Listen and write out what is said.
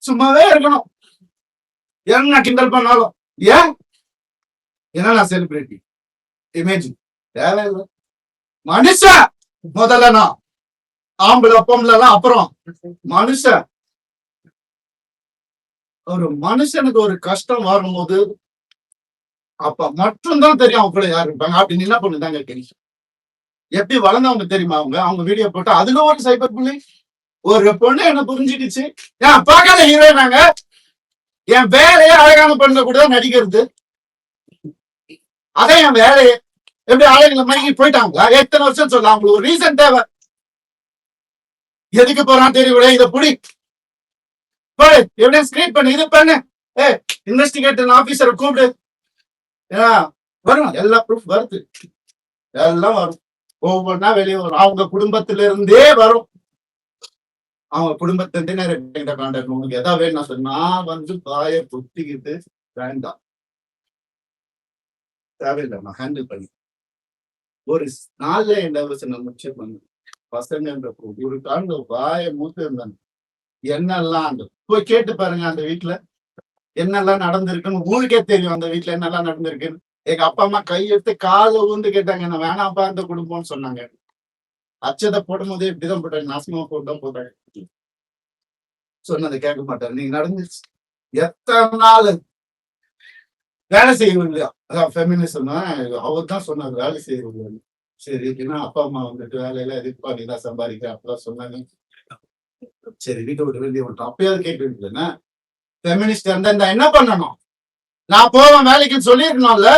சும்மாவே இருக்கணும். என்ன கிண்டல் பண்ணாலும் ஏன் ஏன்னா நான் செலிபிரிட்டி இமேஜ் தேவையில்லை. மனுஷன் முதல்ல, நான் ஆம்பளை பொம்பளை அப்புறம் மனுஷன். ஒரு மனுஷனுக்கு ஒரு கஷ்டம் வரும்போது அப்ப மட்டும்தான் தெரியும் அவங்க கூட யாரு இருப்பாங்க. அப்படின்னு என்ன பண்ணுதாங்க தெரியும். எப்படி வளர்ந்தவங்க தெரியுமா? அவங்க வீடியோ போட்டு அதுல ஒரு சைபர் புள்ளி ஒரு பொண்ணு என்ன புரிஞ்சுக்கிச்சு. ஏன் பார்க்காத ஹீரோயினாங்க, என் வேலையே அழகான பொண்ணு கூட நடிக்கிறது, அதான் என் வேலையே. எப்படி ஆளுங்களை மயங்கி போயிட்டாங்க? எத்தனை வருஷம் சொல்ல அவங்களுக்கு ஒரு ரீசன் தேவை. எதுக்கு போறான்னு தெரியல. இதை புடி போடு, எவிடன்ஸ் கிரியேட் பண்ணு, இது பண்ணு, இன்வெஸ்டிகேட்டிவ் ஆபீசரை கூப்பிடு. வரும், எல்லா ப்ரூஃப் வருது, எல்லாம் வரும். ஒவ்வொன்னா வெளியே வரும். அவங்க குடும்பத்தில இருந்தே வரும். அவங்க குடும்பத்திலிருந்தே நிறைய கான்டாக்ட். உங்களுக்கு எதாவது வேணும் சொன்னா வந்து பாய புத்திக்கிட்டு வேண்டாம், தேவையில்லை, நான் ஹேண்டில் பண்ணி ஒரு நாள்ல என்ன முடிச்சு பண்ணு. பசங்க ஒரு காண்ட வாய மூத்து இருந்தாங்க. என்னெல்லாம் போய் கேட்டு பாருங்க அந்த வீட்டுல என்னெல்லாம் நடந்திருக்குன்னு. ஊருக்கே தெரியும் அந்த வீட்டுல என்னெல்லாம் நடந்திருக்குன்னு. எங்க அப்பா அம்மா கையெடுத்து காலை ஊந்து கேட்டாங்க, என்ன வேணாப்பா இந்த குடும்பம்னு சொன்னாங்க. அச்சதை போடும் போதே இப்படிதான் போட்டாங்க, நாசமா போட்டுதான் போட்டாங்க. சொன்னதை கேட்க மாட்டாரு. நீங்க நடந்துச்சு எத்தனை நாள் வேலை செய்யணும் இல்லையா? அதான் ஃபெமினிசம். அவர் தான் சொன்னார் வேலை செய்யணும். சரி, ஏன்னா அப்பா அம்மா வந்துட்டு வேலையில எதிர்ப்பா நீ தான் சம்பாதிக்க அப்பதான் சொன்னாங்க. சரி, வீட்டை விட்டு வெளியே விட்டோம். அப்பயாவது கேட்டு ஃபெமினிஸ்ட் இருந்தா என்ன பண்ணணும்? நான் போவேன் வேலைக்குன்னு சொல்லியிருக்கணும்ல.